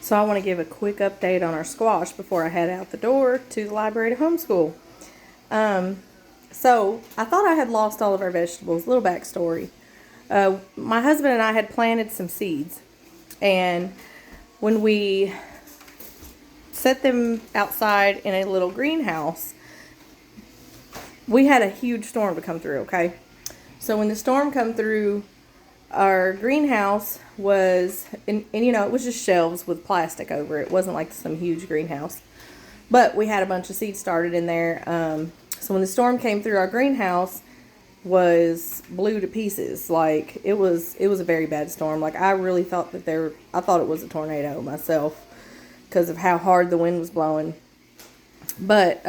So I want to give a quick update on our squash before I head out the door to the library to homeschool. So I thought I had lost all of our vegetables. Little backstory. My husband and I had planted some seeds, and when we set them outside in a little greenhouse, we had a huge storm to come through, okay? So when the storm come through, our greenhouse was, and you know, it was just shelves with plastic over it. It wasn't like some huge greenhouse. But we had a bunch of seeds started in there. So when the storm came through, our greenhouse was blew to pieces. Like, it was a very bad storm. Like, I really thought that I thought it was a tornado myself because of how hard the wind was blowing. But,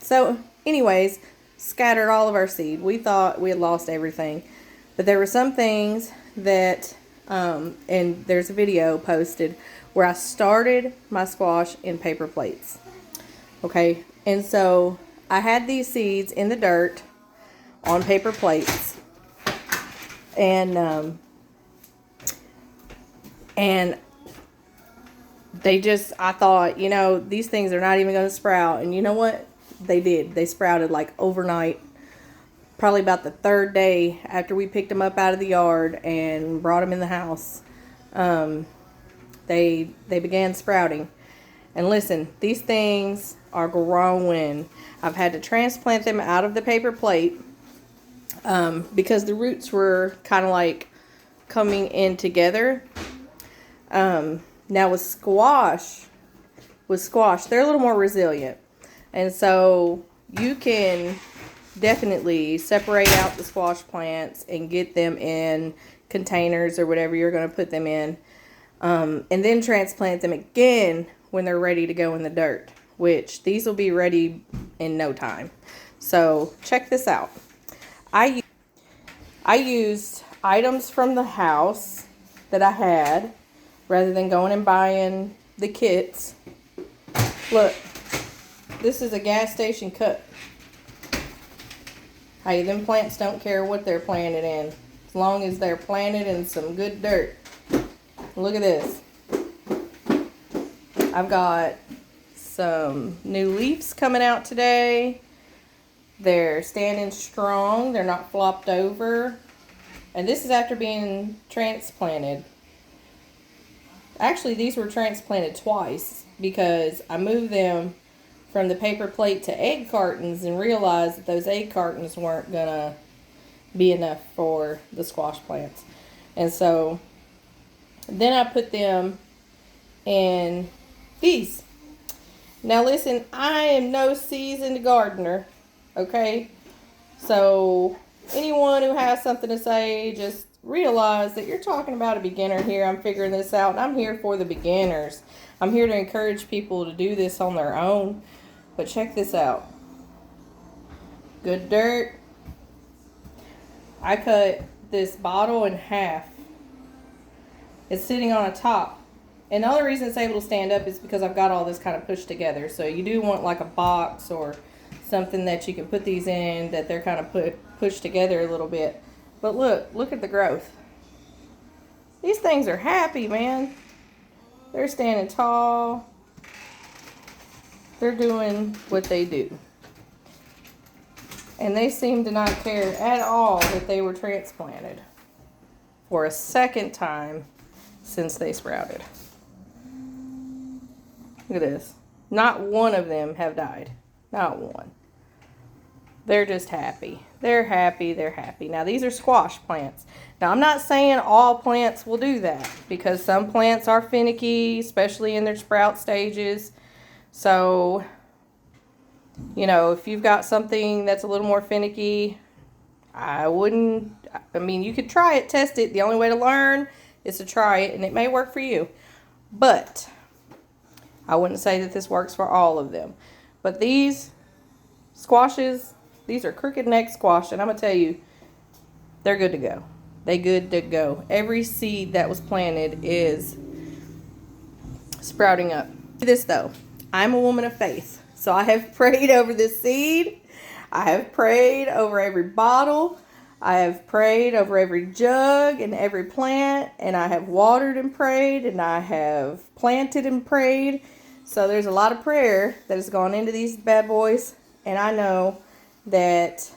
so anyways, scattered all of our seed. We thought we had lost everything. But there were some things that, and there's a video posted where I started my squash in paper plates. Okay, and so I had these seeds in the dirt on paper plates, and they just, I thought, you know, these things are not even going to sprout. And you know what? They did. They sprouted like overnight. Probably about the third day after we picked them up out of the yard and brought them in the house, they began sprouting. And listen, these things are growing. I've had to transplant them out of the paper plate because the roots were kind of like coming in together. Now with squash, they're a little more resilient. And so you can definitely separate out the squash plants and get them in containers or whatever you're going to put them in. And then transplant them again when they're ready to go in the dirt, which these will be ready in no time. So check this out. I used items from the house that I had rather than going and buying the kits. Look, this is a gas station cut. Hey, them plants don't care what they're planted in, as long as they're planted in some good dirt. Look at this. I've got some new leaves coming out today. They're standing strong. They're not flopped over. And this is after being transplanted. Actually, these were transplanted twice because I moved them from the paper plate to egg cartons and realized that those egg cartons weren't gonna be enough for the squash plants. And so then I put them in these. Now listen, I am no seasoned gardener, okay? So anyone who has something to say, just realize that you're talking about a beginner here. I'm figuring this out, and I'm here for the beginners. I'm here to encourage people to do this on their own. But check this out. Good dirt. I cut this bottle in half. It's sitting on a top. And the only reason it's able to stand up is because I've got all this kind of pushed together. So you do want like a box or something that you can put these in, that they're kind of pushed together a little bit. But look at the growth. These things are happy, man. They're standing tall. They're doing what they do. And they seem to not care at all that they were transplanted for a second time since they sprouted. Look at this. Not one of them have died. Not one. They're just happy. They're happy. They're happy. Now, these are squash plants. Now, I'm not saying all plants will do that because some plants are finicky, especially in their sprout stages. So, you know, if you've got something that's a little more finicky, I mean, you could try it, test it. The only way to learn is to try it, and it may work for you. But I wouldn't say that this works for all of them. But these squashes, these are crooked neck squash, and I'm going to tell you, they're good to go. They're good to go. Every seed that was planted is sprouting up. This, though. I'm a woman of faith, so I have prayed over this seed. I have prayed over every bottle. I have prayed over every jug and every plant, and I have watered and prayed, and I have planted and prayed. So there's a lot of prayer that has gone into these bad boys, and I know that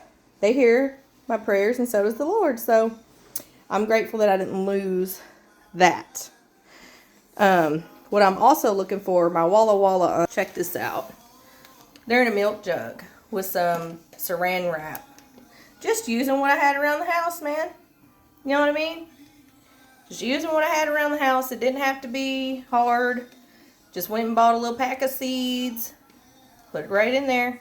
they hear my prayers, and so does the Lord. So I'm grateful that I didn't lose that. What I'm also looking for, my Walla Walla, check this out. They're in a milk jug with some saran wrap. Just using what I had around the house, man. You know what I mean? Just using what I had around the house. It didn't have to be hard. Just went and bought a little pack of seeds. Put it right in there.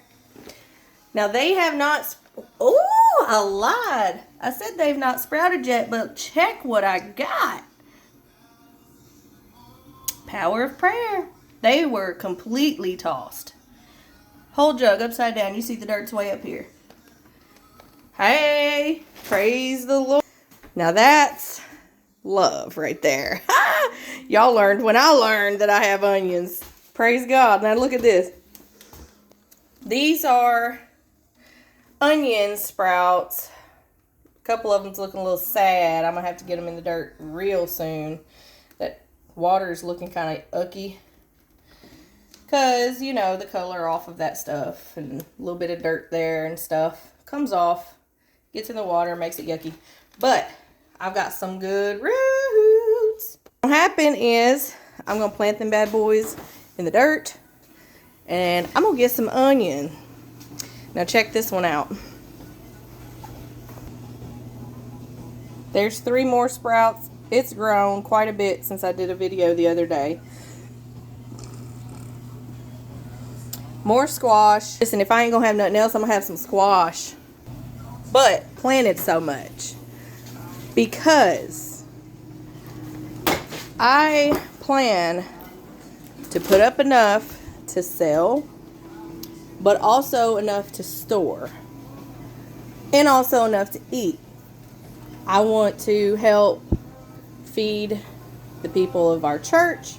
Now they have not... Oh, I lied. I said they've not sprouted yet, but check what I got. Power of prayer. They were completely tossed. Whole jug upside down. You see the dirt's way up here. Hey, praise the Lord. Now that's love right there. Y'all learned when I learned that I have onions. Praise God. Now look at this. These are onion sprouts. A couple of them's looking a little sad. I'm going to have to get them in the dirt real soon. That water's looking kind of ucky. Because, you know, the color off of that stuff and a little bit of dirt there and stuff comes off. Gets in the water, makes it yucky. But I've got some good roots. What will happen is I'm going to plant them bad boys in the dirt. And I'm going to get some onion. Now check this one out. There's 3 more sprouts. It's grown quite a bit since I did a video the other day. More squash. Listen, if I ain't going to have nothing else, I'm going to have some squash. But planted so much because I plan to put up enough to sell, but also enough to store and also enough to eat. I want to help feed the people of our church.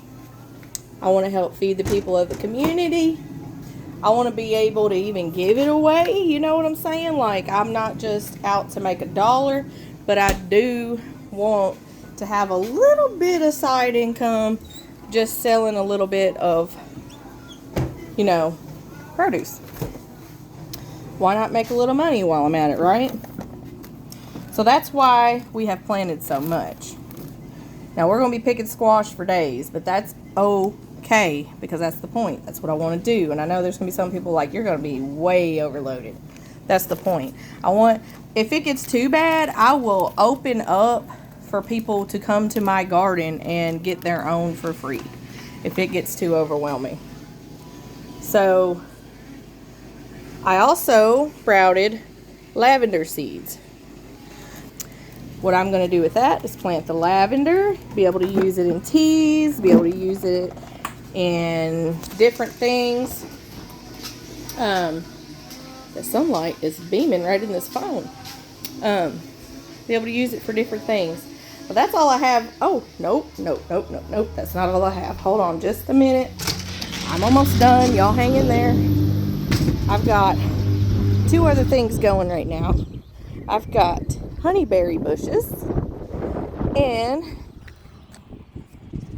I want to help feed the people of the community. I want to be able to even give it away, you know what I'm saying? Like, I'm not just out to make $1, but I do want to have a little bit of side income just selling a little bit of, you know, produce. Why not make a little money while I'm at it, right? So that's why we have planted so much. Now, we're going to be picking squash for days, but that's okay, because that's the point. That's what I want to do. And I know there's going to be some people like, you're going to be way overloaded. That's the point. If it gets too bad, I will open up for people to come to my garden and get their own for free if it gets too overwhelming. So I also sprouted lavender seeds. What I'm going to do with that is plant the lavender, be able to use it in teas, be able to use it in different things. The sunlight is beaming right in this phone. Be able to use it for different things. But that's all I have. Oh, nope. That's not all I have. Hold on just a minute. I'm almost done. Y'all hang in there. I've got 2 other things going right now. I've got honeyberry bushes. And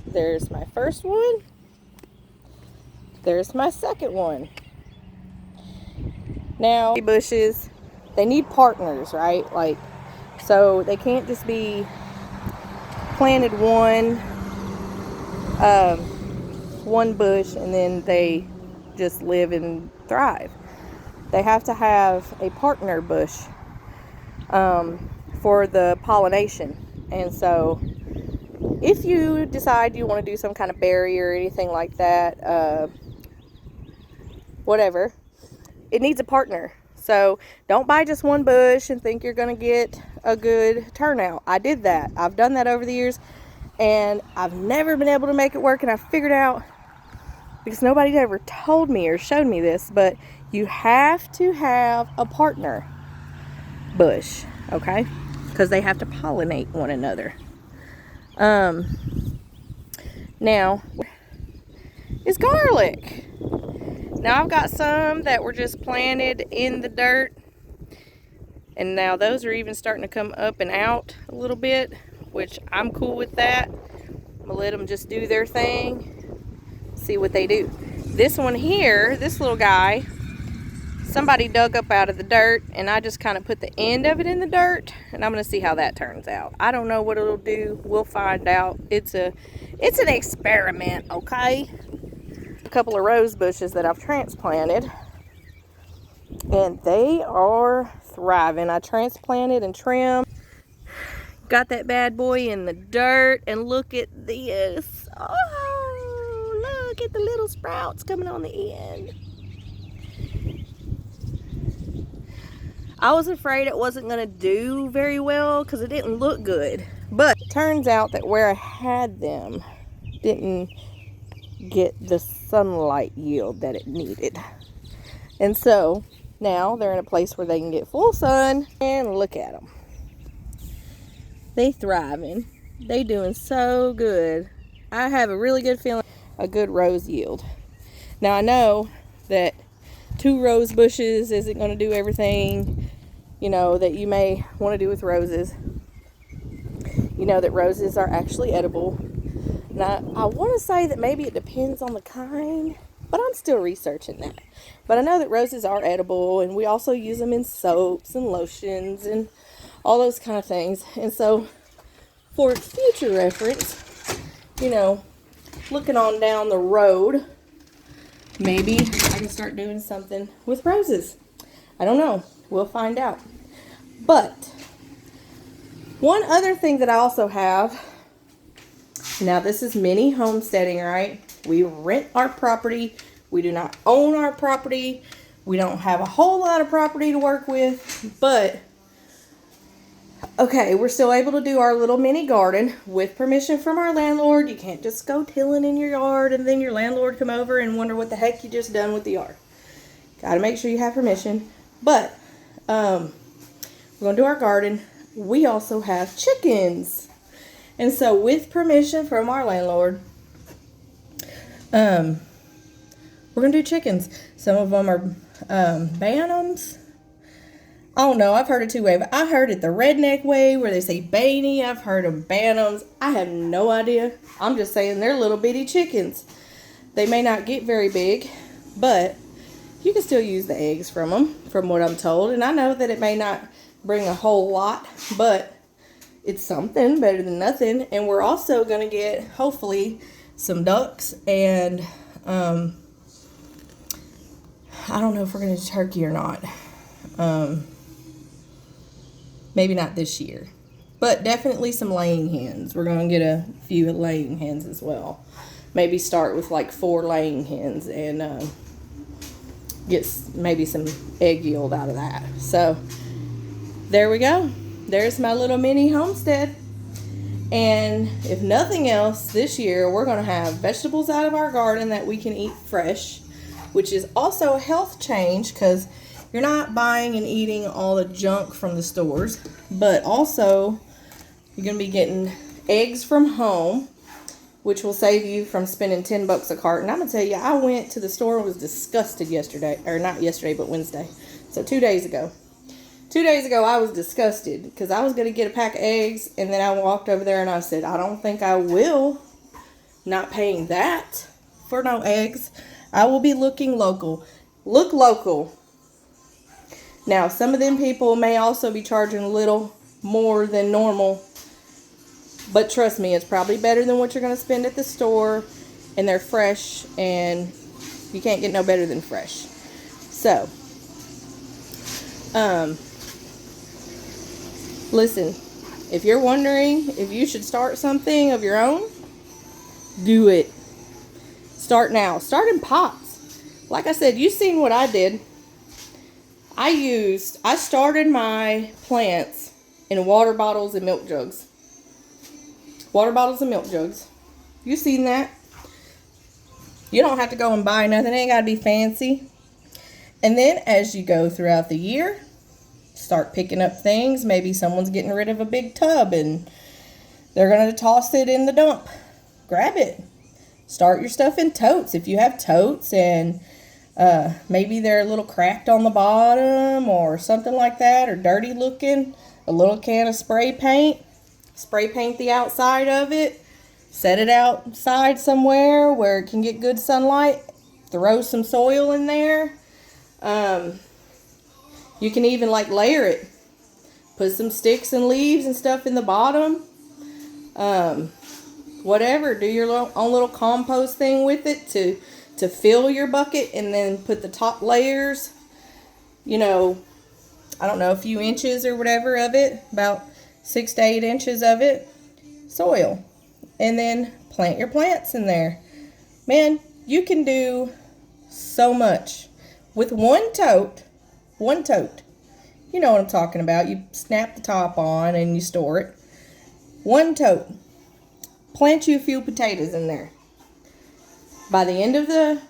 there's my first one. There's my second one. Now, bushes, they need partners, right? Like, so they can't just be planted one bush and then they just live and thrive. They have to have a partner bush for the pollination. And so if you decide you want to do some kind of berry or anything like that, whatever, it needs a partner. So don't buy just one bush and think you're going to get a good turnout. I did that. I've done that over the years and I've never been able to make it work. And I figured out, because nobody ever told me or showed me this, but you have to have a partner bush, okay? Because they have to pollinate one another. Now is garlic. Now I've got some that were just planted in the dirt, And now those are even starting to come up and out a little bit, which I'm cool with that. I'm gonna let them just do their thing, see what they do. This one here, this little guy, somebody dug up out of the dirt, and I just kind of put the end of it in the dirt, and I'm gonna see how that turns out. I don't know what it'll do. We'll find out. It's an experiment, okay? A couple of rose bushes that I've transplanted, and they are thriving. I transplanted and trimmed. Got that bad boy in the dirt, and look at this. Oh, look at the little sprouts coming on the end. I was afraid it wasn't going to do very well because it didn't look good. But it turns out that where I had them didn't get the sunlight yield that it needed. And so now they're in a place where they can get full sun, and look at them. They thriving. They doing so good. I have a really good feeling, a good rose yield. Now I know that 2 rose bushes isn't going to do everything, you know, that you may want to do with roses. You know that roses are actually edible. Now I want to say that maybe it depends on the kind, but I'm still researching that. But I know that roses are edible, and we also use them in soaps and lotions and all those kind of things. And so for future reference, you know, looking on down the road, maybe I can start doing something with roses. I don't know. We'll find out. But one other thing that I also have, now this is mini homesteading, right? We rent our property. We do not own our property. We don't have a whole lot of property to work with, but okay, we're still able to do our little mini garden with permission from our landlord. You can't just go tilling in your yard and then your landlord come over and wonder what the heck you just done with the yard. Got to make sure you have permission. But we're going to do our garden. We also have chickens. And so with permission from our landlord, we're going to do chickens. Some of them are Bantams. I don't know. I've heard it 2 ways. I heard it the redneck way where they say Baney. I've heard of Bantams. I have no idea. I'm just saying they're little bitty chickens. They may not get very big, but you can still use the eggs from them, from what I'm told. And I know that it may not bring a whole lot, but it's something better than nothing. And we're also going to get, hopefully, some ducks. And I don't know if we're going to do turkey or not. Maybe not this year, but definitely some laying hens. We're going to get a few laying hens as well. Maybe start with like 4 laying hens and get maybe some egg yield out of that. So there we go. There's my little mini homestead. And if nothing else, this year we're going to have vegetables out of our garden that we can eat fresh, which is also a health change because you're not buying and eating all the junk from the stores, but also you're going to be getting eggs from home, which will save you from spending $10 a carton. I'm going to tell you, I went to the store and was disgusted yesterday, or not yesterday, but Wednesday. So 2 days ago. 2 days ago, I was disgusted because I was going to get a pack of eggs, and then I walked over there and I said, I don't think I will. Not paying that for no eggs. I will be looking local. Look local. Now, some of them people may also be charging a little more than normal, but trust me, it's probably better than what you're going to spend at the store, and they're fresh, and you can't get no better than fresh. So, listen, if you're wondering if you should start something of your own, do it. Start now. Start in pots. Like I said, you've seen what I did. I started my plants in water bottles and milk jugs. Water bottles and milk jugs. You've seen that. You don't have to go and buy nothing. It ain't got to be fancy. And then as you go throughout the year, start picking up things. Maybe someone's getting rid of a big tub and they're going to toss it in the dump. Grab it. Start your stuff in totes. If you have totes and Maybe they're a little cracked on the bottom or something like that, or dirty looking. A little can of spray paint. Spray paint the outside of it. Set it outside somewhere where it can get good sunlight. Throw some soil in there. You can even like layer it. Put some sticks and leaves and stuff in the bottom. Whatever. Do your own little compost thing with it to fill your bucket, and then put the top layers, you know, I don't know, a few inches or whatever of it, about 6 to 8 inches of it, soil. And then plant your plants in there. Man, you can do so much with one tote. One tote. You know what I'm talking about. You snap the top on and you store it. One tote. Plant you a few potatoes in there. By the end of the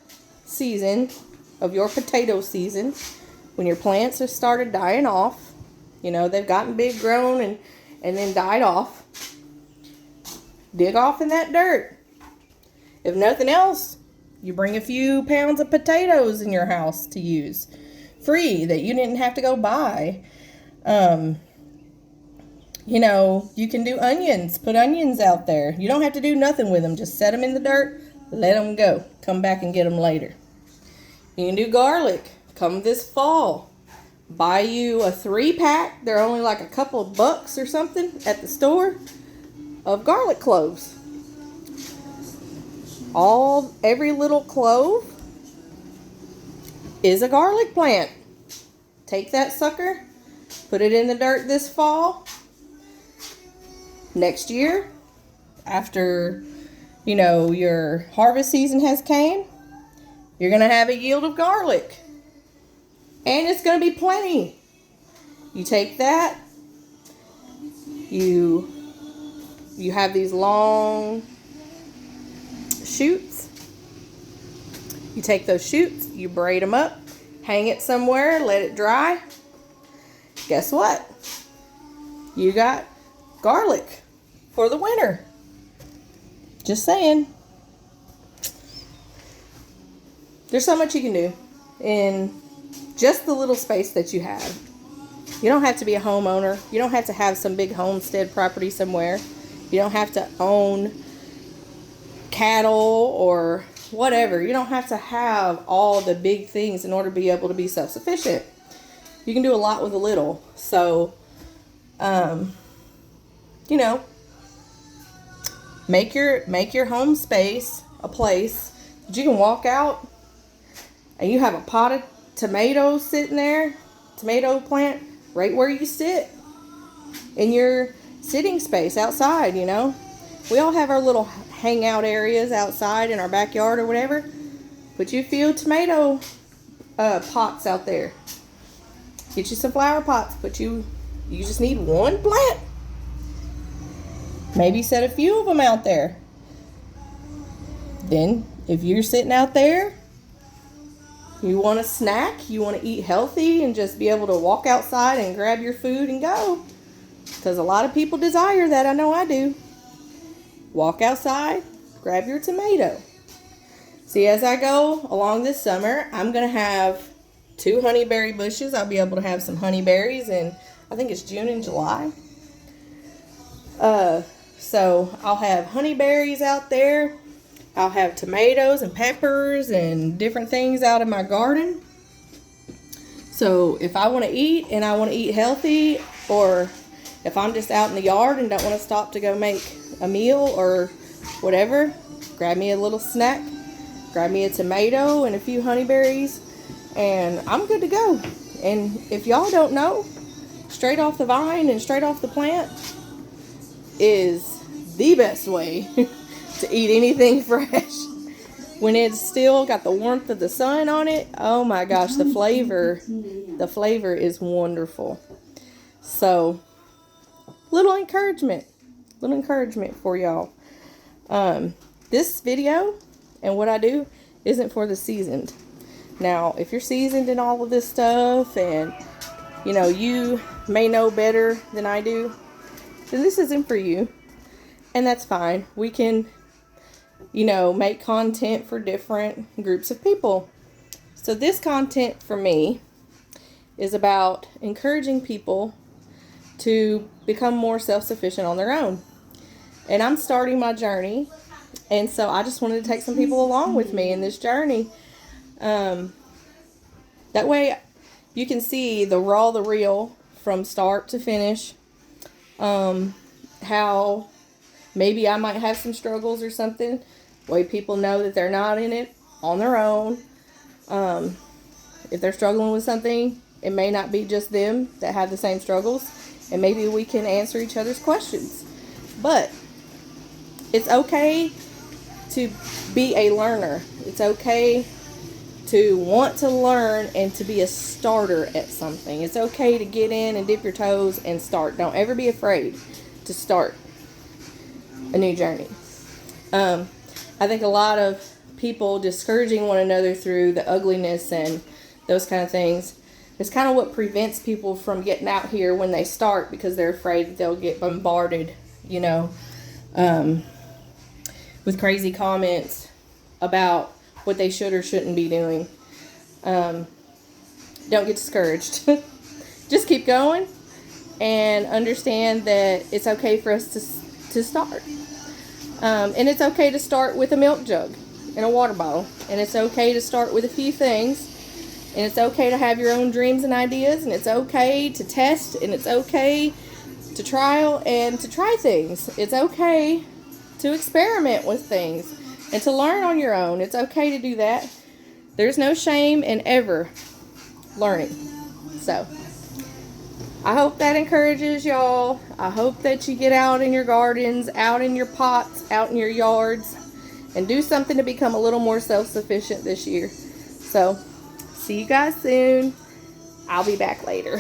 season, of your potato season, when your plants have started dying off, you know, they've gotten big, grown, and then died off, dig off in that dirt. If nothing else, you bring a few pounds of potatoes in your house to use. Free, that you didn't have to go buy. You know, you can do onions. Put onions out there. You don't have to do nothing with them. Just set them in the dirt. Let them go. Come back and get them later. You can do garlic. Come this fall. Buy you a 3-pack. They're only like a couple of bucks or something at the store of garlic cloves. Every little clove is a garlic plant. Take that sucker. Put it in the dirt this fall. Next year, after, you know, your harvest season has came, you're going to have a yield of garlic. And it's going to be plenty. You take that, you have these long shoots. You take those shoots, you braid them up, hang it somewhere, let it dry. Guess what? You got garlic for the winter. Just saying. There's so much you can do in just the little space that you have. You don't have to be a homeowner. You don't have to have some big homestead property somewhere. You don't have to own cattle or whatever. You don't have to have all the big things in order to be able to be self-sufficient. You can do a lot with a little. So, you know, make your home space a place that you can walk out and you have a pot of tomatoes sitting there, tomato plant, right where you sit in your sitting space outside, you know. We all have our little hangout areas outside in our backyard or whatever. Put you a few tomato pots out there. Get you some flower pots. You just need one plant. Maybe set a few of them out there. Then, if you're sitting out there, you want a snack, you want to eat healthy and just be able to walk outside and grab your food and go. Because a lot of people desire that. I know I do. Walk outside, grab your tomato. See, as I go along this summer, I'm going to have 2 honeyberry bushes. I'll be able to have some honeyberries in, I think it's June and July. So I'll have honeyberries out there. I'll have tomatoes and peppers and different things out in my garden. So if I want to eat and I want to eat healthy, or if I'm just out in the yard and don't want to stop to go make a meal or whatever, grab me a little snack, grab me a tomato and a few honeyberries, and I'm good to go. And if y'all don't know, straight off the vine and straight off the plant is the best way to eat anything fresh. When it's still got the warmth of the sun on it, oh my gosh, the flavor is wonderful. So, little encouragement for y'all. This video and what I do isn't for the seasoned. Now, if you're seasoned in all of this stuff and, you know, you may know better than I do, then this isn't for you. And that's fine. We can, you know, make content for different groups of people. So this content for me is about encouraging people to become more self-sufficient on their own. And I'm starting my journey, and so I just wanted to take some people along with me in this journey. That way you can see the raw, the real, from start to finish. How maybe I might have some struggles or something. Way people know that they're not in it on their own. If they're struggling with something, it may not be just them that have the same struggles, and maybe we can answer each other's questions. But it's okay to be a learner. It's okay to want to learn and to be a starter at something. It's okay to get in and dip your toes and start. Don't ever be afraid to start a new journey. I think a lot of people discouraging one another through the ugliness and those kind of things is kind of what prevents people from getting out here when they start, because they're afraid that they'll get bombarded, with crazy comments about what they should or shouldn't be doing. Don't get discouraged. Just keep going and understand that it's okay for us to start. And it's okay to start with a milk jug and a water bottle. And it's okay to start with a few things. And it's okay to have your own dreams and ideas. And it's okay to test. And it's okay to trial and to try things. It's okay to experiment with things and to learn on your own. It's okay to do that. There's no shame in ever learning. So I hope that encourages y'all. I hope that you get out in your gardens, out in your pots, out in your yards, and do something to become a little more self-sufficient this year. So see you guys soon. I'll be back later.